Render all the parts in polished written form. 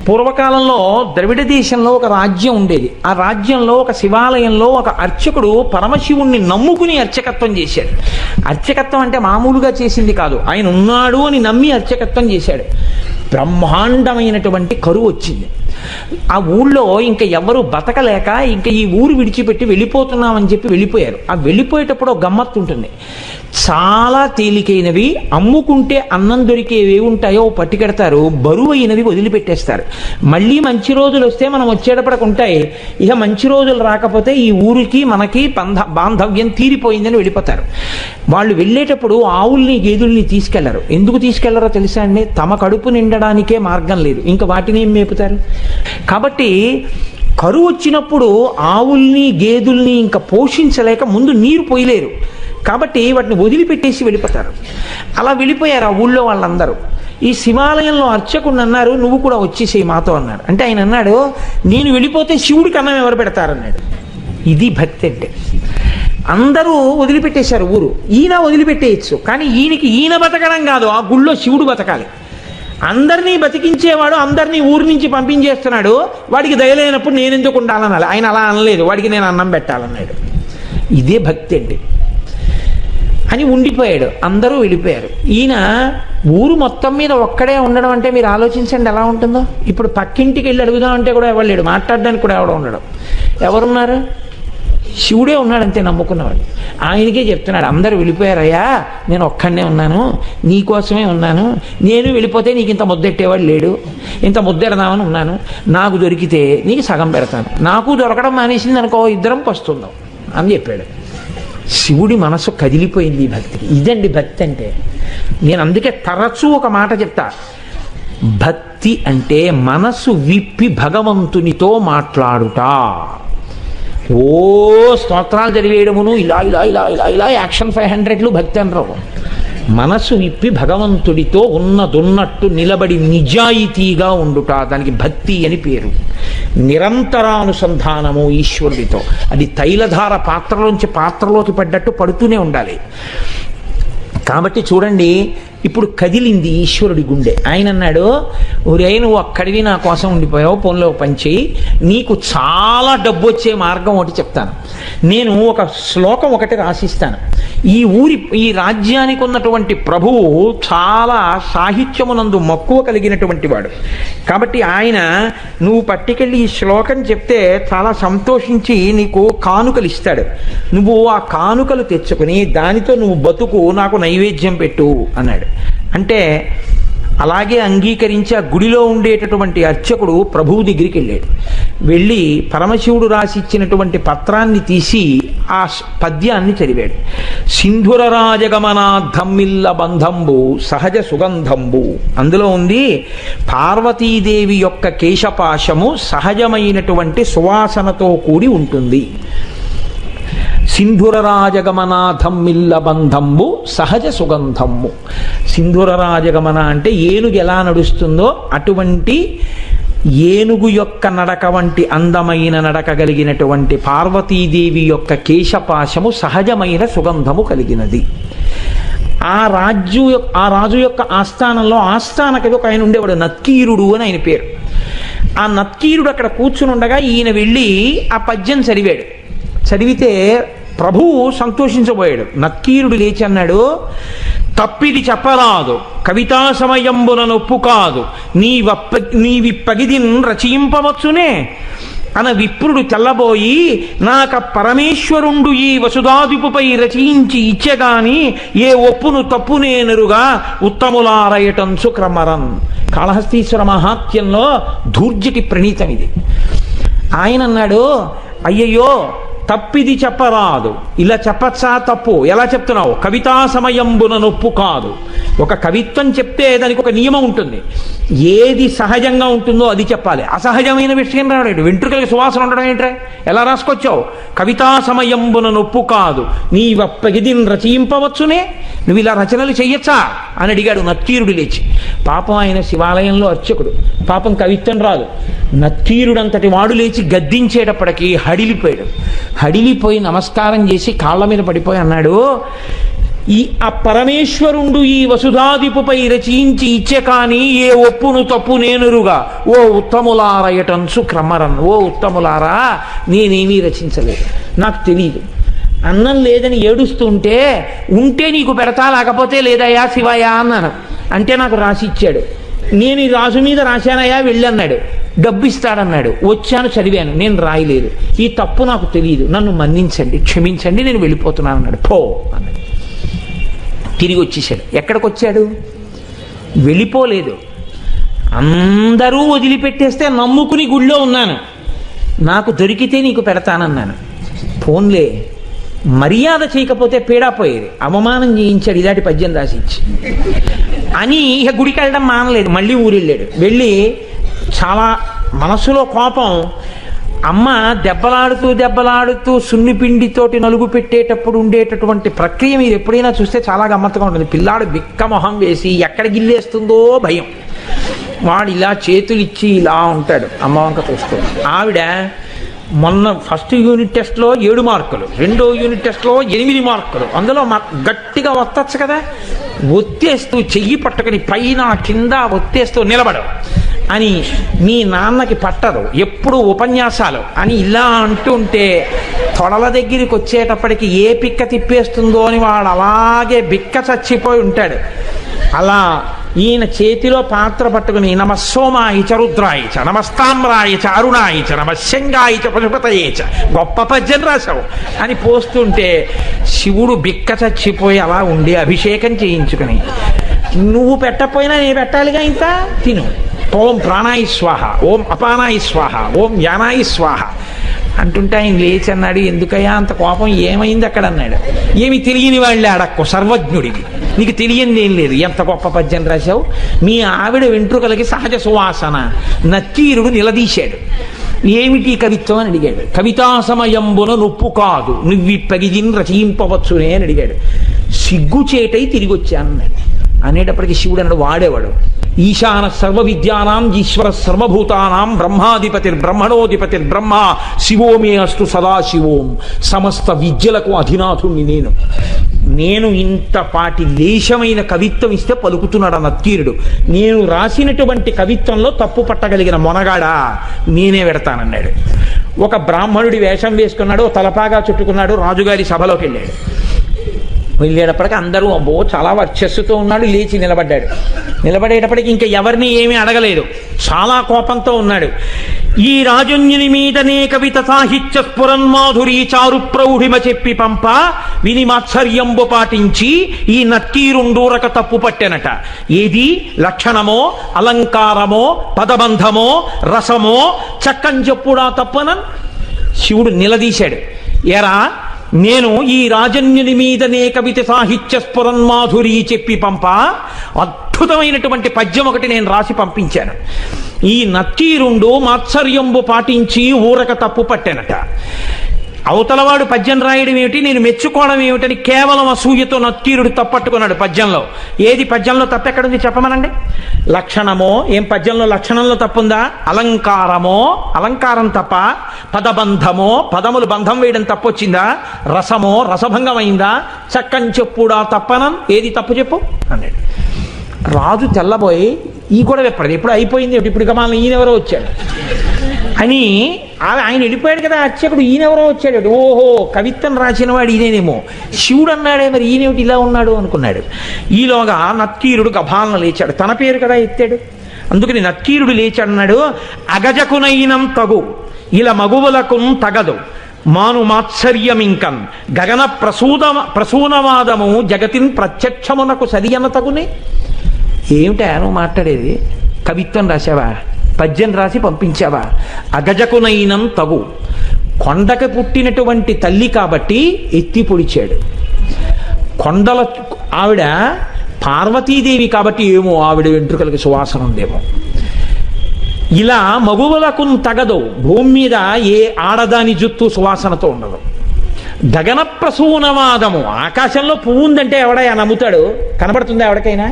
పూర్వకాలంలో ద్రవిడ దేశంలో ఒక రాజ్యం ఉండేది. ఆ రాజ్యంలో ఒక శివాలయంలో ఒక అర్చకుడు పరమశివుణ్ణి నమ్ముకుని అర్చకత్వం చేశాడు. అర్చకత్వం అంటే మామూలుగా చేసింది కాదు, ఆయన ఉన్నాడు అని నమ్మి అర్చకత్వం చేశాడు. బ్రహ్మాండమైనటువంటి కరువు వచ్చింది. ఆ ఊళ్ళో ఇంకా ఎవరు బతకలేక ఇంకా ఈ ఊరు విడిచిపెట్టి వెళ్ళిపోతున్నామని చెప్పి వెళ్ళిపోయారు. ఆ వెళ్ళిపోయేటప్పుడు ఒక గమ్మత్తు ఉంటుంది. చాలా తేలికైనవి, అమ్ముకుంటే అన్నం దొరికేవి ఉంటాయో పట్టుకెడతారు, బరువు అయినవి వదిలిపెట్టేస్తారు. మళ్ళీ మంచి రోజులు వస్తే మనం వచ్చేటప్పటికి ఉంటాయి. ఇక మంచి రోజులు రాకపోతే ఈ ఊరికి మనకి బాంధవ్యం తీరిపోయిందని వెళ్ళిపోతారు. వాళ్ళు వెళ్ళేటప్పుడు ఆవుల్ని గేదుల్ని తీసుకెళ్లరు. ఎందుకు తీసుకెళ్లరో తెలుసా అండి? తమ కడుపు నిండడానికే మార్గం లేదు, ఇంకా వాటిని ఏం మేపుతారు. కాబట్టి కరువు వచ్చినప్పుడు ఆవుల్ని గేదుల్ని ఇంకా పోషించలేక ముందు నీరు పోయలేరు, కాబట్టి వాటిని వదిలిపెట్టేసి వెళ్ళిపోతారు. అలా వెళ్ళిపోయారు ఆ ఊళ్ళో వాళ్ళందరూ. ఈ శివాలయంలో అర్చకుడు అన్నారు, నువ్వు కూడా వచ్చేసేయి మాతో అన్నాడు. అంటే ఆయన అన్నాడు, నేను వెళ్ళిపోతే శివుడికి అన్నం ఎవరు పెడతారన్నాడు. ఇది భక్తి అంటే. అందరూ వదిలిపెట్టేశారు ఊరు. ఈయన వదిలిపెట్టేయచ్చు, కానీ ఈయన బతకడం కాదు, ఆ గుళ్ళో శివుడు బతకాలి. అందరినీ బతికించేవాడు అందరినీ ఊరి నుంచి పంపించేస్తున్నాడు, వాడికి దయలేనప్పుడు నేను ఎందుకు ఉండాలనాలి. ఆయన అలా అనలేదు, వాడికి నేను అన్నం పెట్టాలన్నాడు. ఇదే భక్తి అండి అని ఉండిపోయాడు. అందరూ వెళ్ళిపోయారు. ఈయన ఊరు మొత్తం మీద ఒక్కడే ఉండడం అంటే మీరు ఆలోచించండి ఎలా ఉంటుందో. ఇప్పుడు పక్కింటికి వెళ్ళి అడుగుదామంటే కూడా ఎవరు లేడు, మాట్లాడడానికి కూడా ఎవడో ఉండడం. ఎవరున్నారు? శివుడే ఉన్నాడు అంతే, నమ్ముకున్నవాడు. ఆయనకే చెప్తున్నాడు, అందరూ వెళ్ళిపోయారయ్యా, నేను ఒక్కడనే ఉన్నాను, నీకోసమే ఉన్నాను. నేను వెళ్ళిపోతే నీకు ఇంత ముద్దెట్టేవాడు లేడు, ఇంత ముద్దెడదామని ఉన్నాను. నాకు దొరికితే నీకు సగం పెడతాను, నాకు దొరకడం మానేసింది అనుకో, ఇద్దరం పస్తుందాం అని చెప్పాడు. శివుడి మనసు కదిలిపోయింది ఈ భక్తికి. ఇదండి భక్తి అంటే. నేను అందుకే తరచూ ఒక మాట చెప్తా, భక్తి అంటే మనసు విప్పి భగవంతునితో మాట్లాడుట. ఓ స్తోత్రాలు చదివేయడమును ఇలా ఇలా ఇలా ఇలా ఇలా యాక్షన్ 500లు భక్తి అనరు. మనసు విప్పి భగవంతుడితో ఉన్నదున్నట్టు నిలబడి నిజాయితీగా ఉండుట, దానికి భక్తి అని పేరు. నిరంతరానుసంధానము ఈశ్వరుడితో. అది తైలధార పాత్రలోంచి పాత్రలోకి పడ్డట్టు పడుతూనే ఉండాలి. కాబట్టి చూడండి, ఇప్పుడు కదిలింది ఈశ్వరుడి గుండె. ఆయన అన్నాడు, ఒరే నువ్వు అక్కడివి నా కోసం ఉండిపోయావు, ఫోన్లో పంచి నీకు చాలా డబ్బు వచ్చే మార్గం ఒకటి చెప్తాను. నేను ఒక శ్లోకం ఒకటి రాసిస్తాను. ఈ రాజ్యానికి ఉన్నటువంటి ప్రభువు చాలా సాహిత్యమునందు మక్కువ కలిగినటువంటి వాడు. కాబట్టి ఆయన నువ్వు పట్టుకెళ్ళి ఈ శ్లోకం చెప్తే చాలా సంతోషించి నీకు కానుకలు ఇస్తాడు. నువ్వు ఆ కానుకలు తెచ్చుకుని దానితో నువ్వు బతుకు, నాకు నైవేద్యం పెట్టు అన్నాడు. అంటే అలాగే అంగీకరించి ఆ గుడిలో ఉండేటటువంటి అర్చకుడు ప్రభువు దగ్గరికి వెళ్ళాడు. వెళ్ళి పరమశివుడు రాసిచ్చినటువంటి పత్రాన్ని తీసి ఆ పద్యాన్ని చదివాడు. సింధుర రాజగమనాద్ధమ్మిల్ల బంధంబు సహజ సుగంధంబు. అందులో ఉంది, పార్వతీదేవి యొక్క కేశపాశము సహజమైనటువంటి సువాసనతో కూడి ఉంటుంది. సింధుర రాజగమనాథమ్మిల్ల బంధంబు సహజ సుగంధము. సింధుర రాజగమన అంటే ఏనుగు ఎలా నడుస్తుందో అటువంటి ఏనుగు యొక్క నడక వంటి అందమైన నడక కలిగినటువంటి పార్వతీదేవి యొక్క కేశపాశము సహజమైన సుగంధము కలిగినది. ఆ రాజు యొక్క ఆస్థానంలో ఆస్థానకవి ఒక ఆయన ఉండేవాడు, నత్కీరుడు అని ఆయన పేరు. ఆ నత్కీరుడు అక్కడ కూర్చుని ఉండగా ఈయన వెళ్ళి ఆ పద్యం చదివాడు. చదివితే ప్రభువు సంతోషించబోయాడు. నక్కీరుడు లేచి అన్నాడు, తప్పిది చెప్పరాదు, కవితా సమయంబున నొప్పు కాదు, నీవిప్పగిదిన్ రచయింపవచ్చునే అన విప్రుడు తెల్లబోయి, నాక పరమేశ్వరుండు ఈ వసుధాదిపుపై రచయించి ఇచ్చెగాని ఏ ఒప్పును తప్పునేనరుగా ఉత్తములారయటంచు క్రమరన్. కాళహస్తీశ్వర మహాత్యంలో ధూర్జటి ప్రణీతం ఇది. ఆయన అన్నాడు, అయ్యయ్యో తప్పిది చెప్పరాదు. ఇలా చెప్పచ్చా? తప్పు. ఎలా చెప్తున్నావు? కవితా సమయంబున నొప్పు కాదు. ఒక కవిత్వం చెప్తే దానికి ఒక నియమం ఉంటుంది. ఏది సహజంగా ఉంటుందో అది చెప్పాలి. అసహజమైన విషయం రాడు. వెంట్రుకలకి సువాసన ఉండడం ఏంట్రా? ఎలా రాసుకొచ్చావు? కవితా సమయంబున నొప్పు కాదు, నీవప్పగిదిన్ రచయింపవచ్చునే, నువ్వు ఇలా రచనలు చెయ్యొచ్చా అని అడిగాడు నత్తీరుడు లేచి. పాపం ఆయన శివాలయంలో అర్చకుడు, పాపం కవిత్వం రాదు. నత్తీరుడంతటి వాడు లేచి గద్దించేటప్పటికీ హడిలిపోయాడు. హడిలిపోయి నమస్కారం చేసి కాళ్ళ మీద పడిపోయి అన్నాడు, ఈ ఆ పరమేశ్వరుండు ఈ వసుధాదిపుపై రచించి ఇచ్చే కానీ ఏ ఒప్పును తప్పు నేనురుగా ఓ ఉత్తములారయటంచు క్రమరన్. ఓ ఉత్తములారా, నేనేమీ రచించలేదు, నాకు తెలియదు. అన్నం లేదని ఏడుస్తుంటే ఉంటే నీకు పెడతా, లేకపోతే లేదయ్యా శివయ్యా అన్నాను. అంటే నాకు రాసి ఇచ్చాడు. నేను ఈ రాజు మీద రాశానయ్యా వెళ్ళన్నాడు. డబ్బు ఇస్తాడన్నాడు. వచ్చాను, చదివాను, నేను రాయలేదు. ఈ తప్పు నాకు తెలియదు, నన్ను మన్నించండి, క్షమించండి, నేను వెళ్ళిపోతున్నాను అన్నాడు. పో అన్నాడు. తిరిగి వచ్చేసాడు. ఎక్కడికి వచ్చాడు? వెళ్ళిపోలేదు. అందరూ వదిలిపెట్టేస్తే నమ్ముకుని గుళ్ళో ఉన్నాను, నాకు దొరికితే నీకు పెడతానన్నాను. ఫోన్లే, మర్యాద చేయకపోతే పీడాపోయేది. అవమానం చేయించాడు ఇలాంటి పద్యం రాసిచ్చి అని. ఇక గుడికి వెళ్ళడం మానలేదు, మళ్ళీ ఊరెళ్ళాడు. వెళ్ళి చాలా మనసులో కోపం. అమ్మ దెబ్బలాడుతూ సున్నిపిండితోటి నలుగు పెట్టేటప్పుడు ఉండేటటువంటి ప్రక్రియ మీరు ఎప్పుడైనా చూస్తే చాలా గమ్మత్తుగా ఉంటుంది. పిల్లాడు బిక్క మొహం వేసి ఎక్కడ గిల్లేస్తుందో భయం. వాడు ఇలా చేతులు ఇచ్చి ఇలా ఉంటాడు, అమ్మ వంక చూస్తూ. ఆవిడ మొన్న ఫస్ట్ యూనిట్ టెస్ట్లో 7 మార్కులు, రెండో యూనిట్ టెస్ట్లో 8 మార్కులు. అందులో గట్టిగా ఒత్తచ్చు కదా, ఒత్తేస్తూ చెయ్యి పట్టుకుని పైన కింద ఒత్తేస్తూ నిలబడు అని. మీ నాన్నకి పట్టదు, ఎప్పుడు ఉపన్యాసాలు అని ఇలా అంటుంటే తొడల దగ్గరికి వచ్చేటప్పటికి ఏ పిక్క తిప్పేస్తుందో అని వాడు అలాగే బిక్క చచ్చిపోయి ఉంటాడు. అలా ఈయన చేతిలో పాత్ర పట్టుకుని నమస్సోమాయిచ రుద్రాయిచ నమస్తామ్రాయిచ అరుణాయిచ నమశంగాయిచ పశుపతయేచ, గొప్ప పద్యం రాశావు అని పోస్తుంటే శివుడు బిక్క చచ్చిపోయి అలా ఉండి అభిషేకం చేయించుకుని, నువ్వు పెట్టకపోయినా నేను పెట్టాలిగా, ఇంత తిను. ఓం ప్రాణాయి స్వాహ, ఓం అపానాయి స్వాహ, ఓం యానాయి స్వాహ అంటుంటే ఆయన లేచి అన్నాడు, ఎందుకయ్యా అంత కోపం, ఏమైంది అక్కడ అన్నాడు. ఏమి తెలియని వాళ్ళే అడక్కు, సర్వజ్ఞుడివి, నీకు తెలియంది ఏం లేదు. ఎంత గొప్ప పద్యం రాశావు. మీ ఆవిడ వెంట్రుకలకి సహజ సువాసన. నక్కీరుడు నిలదీశాడు. ఏమిటి కవిత్వం అని అడిగాడు. కవితా సమయంబున నొప్పు కాదు, నువ్విప్పగిజిన్ రచయింపవచ్చునే అని అడిగాడు. సిగ్గుచేటై తిరిగి వచ్చానన్నాడు. అనేటప్పటికీ శివుడు అన్నాడు, వాడేవాడు. ఈశాన సర్వ విద్యానాం ఈశ్వర సర్వభూతానాం బ్రహ్మాధిపతిర్బ్రహ్మ శివోమే అస్తు సదాశివోం. సమస్త విద్యలకు అధినాథుణ్ణి నేను ఇంతపాటి లేశమైన కవిత్వం ఇస్తే పలుకుతున్నాడు నత్తీరుడు. నేను రాసినటువంటి కవిత్వంలో తప్పు పట్టగలిగిన మొనగాడా నేనే పెడతానన్నాడు. ఒక బ్రాహ్మణుడి వేషం వేసుకున్నాడు, తలపాగా చుట్టుకున్నాడు, రాజుగారి సభలోకి వెళ్ళాడు. వెళ్ళేటప్పటికి అందరూ అబ్బో చాలా వర్చస్సుతో ఉన్నాడు. లేచి నిలబడ్డాడు. నిలబడేటప్పటికి ఇంకా ఎవరిని ఏమీ అడగలేదు, చాలా కోపంతో ఉన్నాడు. ఈ రాజుని మీదనే కవిత సాహిత్య స్ఫురన్మాధురీ చారు ప్రౌఢిమ చెప్పి పంప విని మాత్సర్యంబు పాటించి ఈ నత్తీరుండూరక తప్పు పట్టెనట. ఏది లక్షణమో అలంకారమో పదబంధమో రసమో చక్కని చెప్పుడా తప్పనన్. శివుడు నిలదీశాడు. ఎరా, నేను ఈ రాజన్యుని మీదనే కవిత సాహిత్య స్ఫురన్మాధురీ చెప్పి పంప అద్భుతమైనటువంటి పద్యం ఒకటి నేను రాసి పంపించాను. ఈ నత్తీరుండు మాత్సర్యంబు పాటించి ఊరక తప్పు పట్టానట. అవతలవాడు పద్యం రాయడం ఏమిటి, నేను మెచ్చుకోవడం ఏమిటని కేవలం అసూయతో నత్తీరుడు తప్పట్టుకున్నాడు పద్యంలో. ఏది పద్యంలో తప్పెక్కడుంది చెప్పమనండి. లక్షణమో, ఏం పద్యంలో లక్షణంలో తప్పుందా? అలంకారమో, అలంకారం తప్ప. పదబంధమో, పదములు బంధం వేయడం తప్పొచ్చిందా? రసమో, రసభంగం అయిందా? చక్కని చెప్పుడా తప్పనం, ఏది తప్పు చెప్పు అన్నాడు. రాజు తెల్లబోయి ఈ కూడా ఎప్పుడు ఎప్పుడు అయిపోయింది, ఇప్పుడు గమాలను ఈయనెవరో వచ్చాడు అని. ఆయన వెళ్ళిపోయాడు కదా అర్చకుడు, ఈయనెవరో వచ్చాడు. ఓహో, కవిత్వం రాసిన వాడు ఈయనేమో. శివుడు అన్నాడే, మరి ఈయనేమిటి ఇలా ఉన్నాడు అనుకున్నాడు. ఈలోగా నత్తీరుడు గభాలను లేచాడు. తన పేరు కదా ఎత్తాడు, అందుకని నత్తీరుడు లేచాడు. అన్నాడు, అగజకునైనం తగు ఇలా మగువులకు తగదు మాను మాత్సర్యమింకన్ గగన ప్రసూనవాదము జగతిన్ ప్రత్యక్షమునకు సరియన తగునే. ఏమిటా నువ్వు మాట్లాడేది? కవిత్వం రాశావా? పద్యం రాసి పంపించావా? అగజకునైనం తగు, కొండకు పుట్టినటువంటి తల్లి కాబట్టి ఎత్తి పొడిచాడు. కొండల ఆవిడ పార్వతీదేవి కాబట్టి ఏమో ఆవిడ వెంట్రుకలకి సువాసన ఉందేమో. ఇలా మగువులకు తగదు, భూమి మీద ఏ ఆడదాని జుత్తు సువాసనతో ఉండదు. గగన ప్రసూనవాదము, ఆకాశంలో పువ్వు ఉందంటే ఎవడైనా నమ్ముతాడు? కనబడుతుందా ఎవరికైనా?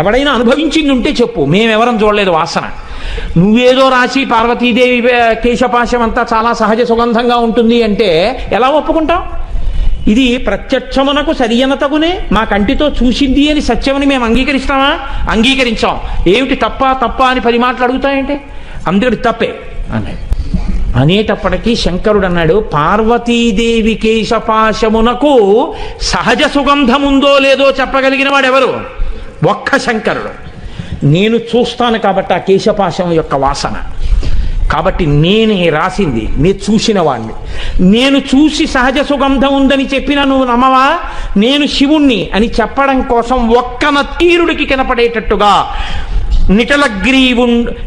ఎవడైనా అనుభవించింది ఉంటే చెప్పు, మేమెవరం చూడలేదు వాసన. నువ్వేదో రాసి పార్వతీదేవి కేశపాశం అంతా చాలా సహజ సుగంధంగా ఉంటుంది అంటే ఎలా ఒప్పుకుంటాం? ఇది ప్రత్యక్షమునకు సరియనతగునే మా కంటితో చూసింది అని సత్యమని మేము అంగీకరిస్తామా? అంగీకరించాం. ఏమిటి తప్ప అని 10 మాటలు అడుగుతాయంటే అందుకని తప్పే అన్నాడు. అనేటప్పటికీ శంకరుడు అన్నాడు, పార్వతీదేవి కేశపాశమునకు సహజ సుగంధముందో లేదో చెప్పగలిగిన వాడు ఎవరు? ఒక్క శంకరుడు. నేను చూస్తాను కాబట్టి ఆ కేశపాశం యొక్క వాసన, కాబట్టి నేనే రాసింది, నేను చూసిన వాడిని. నేను చూసి సహజ సుగంధం ఉందని చెప్పినా నువ్వు నమ్మవా? నేను శివుణ్ణి అని చెప్పడం కోసం ఒక్క నత్తీరుడికి కనపడేటట్టుగా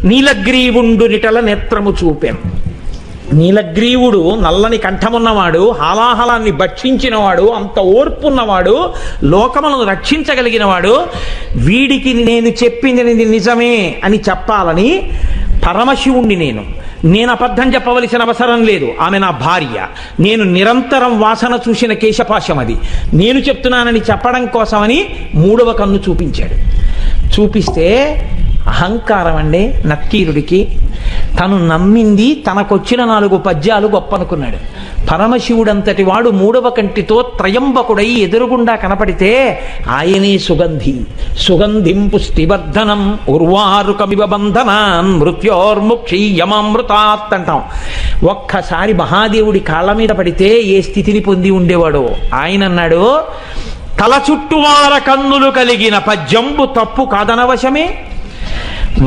నీలగ్రీవుండు నిటల నేత్రము చూపాను. నీలగ్రీవుడు నల్లని కంఠమున్నవాడు, హాలాహలాన్ని భక్షించినవాడు, అంత ఓర్పున్నవాడు, లోకములను రక్షించగలిగినవాడు. వీడికి నేను చెప్పింది నిజమే అని చెప్పాలని పరమశివుణ్ణి నేను అబద్ధం చెప్పవలసిన అవసరం లేదు. ఆమె నా భార్య. నేను నిరంతరం వాసన చూసిన కేశపాశం అది. నేను చెప్తున్నానని చెప్పడం కోసమని 3వ కన్ను చూపించాడు. చూపిస్తే అహంకారం అండి నక్కీరుడికి. తను నమ్మింది, తనకొచ్చిన 4 పద్యాలు గొప్ప అనుకున్నాడు. పరమశివుడంతటి వాడు 3వ కంటితో త్రయంబకుడై ఎదురుగుండా కనపడితే ఆయనే సుగంధిం పుష్టివర్ధనం ఉర్వారుకమివ బంధనాన్ మృత్యోర్ముక్షీయమామృతాత్ అంటాం. ఒక్కసారి మహాదేవుడి కాళ్ళ మీద పడితే ఏ స్థితిని పొంది ఉండేవాడో ఆయన అన్నాడు, తల చుట్టువార కన్నులు కలిగిన పద్యంబు తప్పు కాదనవశమే,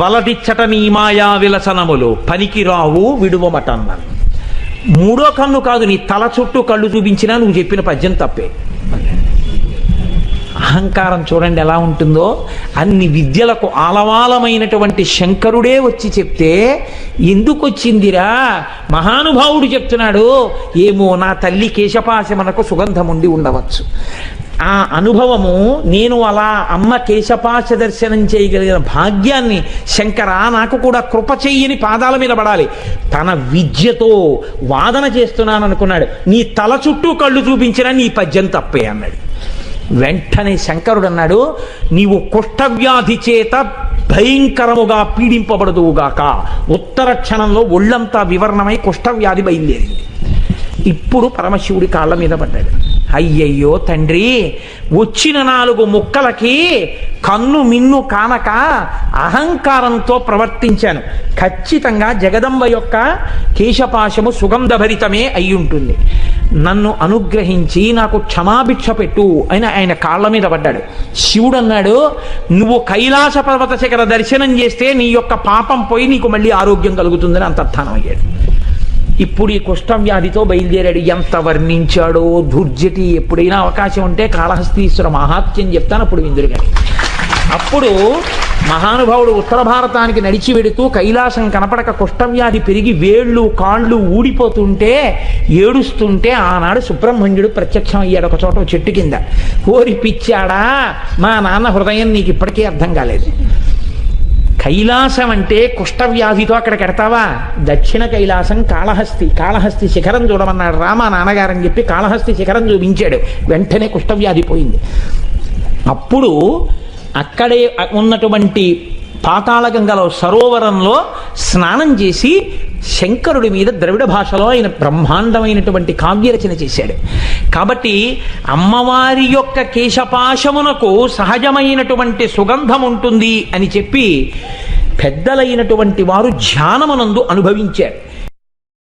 వలదిచ్చట నీ మాయా విలసనములు పనికిరావు విడువమటన్నాను. 3వ కన్ను కాదు, నీ తల చుట్టూ కళ్ళు చూపించినా నువ్వు చెప్పిన పద్యం తప్పే. అహంకారం చూడండి ఎలా ఉంటుందో. అన్ని విద్యలకు ఆలవాలమైనటువంటి శంకరుడే వచ్చి చెప్తే ఎందుకు వచ్చిందిరా? మహానుభావుడు చెప్తున్నాడు, ఏమో నా తల్లి కేశపాశమునకు సుగంధం ఉండి ఉండవచ్చు. ఆ అనుభవము, నేను అలా అమ్మ కేశపాశ దర్శనం చేయగలిగిన భాగ్యాన్ని శంకరా నాకు కూడా కృప చెయ్యని పాదాల మీద పడాలి. తన విద్యతో వాదన చేస్తున్నాను అనుకున్నాడు. నీ తల చుట్టూ కళ్ళు చూపించినా నీ పద్యం తప్పే అన్నాడు. వెంటనే శంకరుడు అన్నాడు, నీవు కుష్ఠవ్యాధి చేత భయంకరముగా పీడింపబడదువుగాక. ఉత్తర క్షణంలో ఒళ్ళంతా వివరణమై కుష్ఠవ్యాధి బయలుదేరింది. ఇప్పుడు పరమశివుడి కాళ్ళ మీద పడ్డాడు. అయ్యయ్యో తండ్రి, వచ్చిన 4 ముక్కలకి కన్ను మిన్ను కానక అహంకారంతో ప్రవర్తించాను. ఖచ్చితంగా జగదంబ యొక్క కేశపాశము సుగంధభరితమే అయి ఉంటుంది. నన్ను అనుగ్రహించి నాకు క్షమాభిక్ష పెట్టు అని ఆయన కాళ్ళ మీద పడ్డాడు. శివుడు అన్నాడు, నువ్వు కైలాస పర్వత శిఖర దర్శనం చేస్తే నీ యొక్క పాపం పోయి నీకు మళ్ళీ ఆరోగ్యం కలుగుతుందని అంతర్థానం అయ్యాడు. ఇప్పుడు ఈ కుష్ఠవ్యాధితో బయలుదేరాడు. ఎంత వర్ణించాడో దుర్జటి. ఎప్పుడైనా అవకాశం ఉంటే కాళహస్తీశ్వర మహాత్మ్యం చెప్తాను, అప్పుడు విందురు గారు. అప్పుడు మహానుభావుడు ఉత్తర భారతానికి నడిచి వెడుతూ కైలాసం కనపడక కుష్ఠవ్యాధి పెరిగి వేళ్ళు కాళ్ళు ఊడిపోతుంటే ఏడుస్తుంటే ఆనాడు సుబ్రహ్మణ్యుడు ప్రత్యక్షం అయ్యాడు ఒక చోట చెట్టు కింద. ఓరి పిచ్చాడా, మా నాన్న హృదయం నీకు ఇప్పటికీ అర్థం కాలేదు. కైలాసం అంటే కుష్ఠవ్యాధితో అక్కడ కడతావా? దక్షిణ కైలాసం కాళహస్తి శిఖరం చూడమన్నాడు రామా నాన్నగారని చెప్పి కాళహస్తి శిఖరం చూపించాడు. వెంటనే కుష్ఠవ్యాధి పోయింది. అప్పుడు అక్కడే ఉన్నటువంటి పాతాళగంగలో సరోవరంలో స్నానం చేసి శంకరుడి మీద ద్రవిడ భాషలో ఆయన బ్రహ్మాండమైనటువంటి కావ్యరచన చేశాడు. కాబట్టి అమ్మవారి యొక్క కేశపాశమునకు సహజమైనటువంటి సుగంధం ఉంటుంది అని చెప్పి పెద్దలైనటువంటి వారు ధ్యానమునందు అనుభవించారు.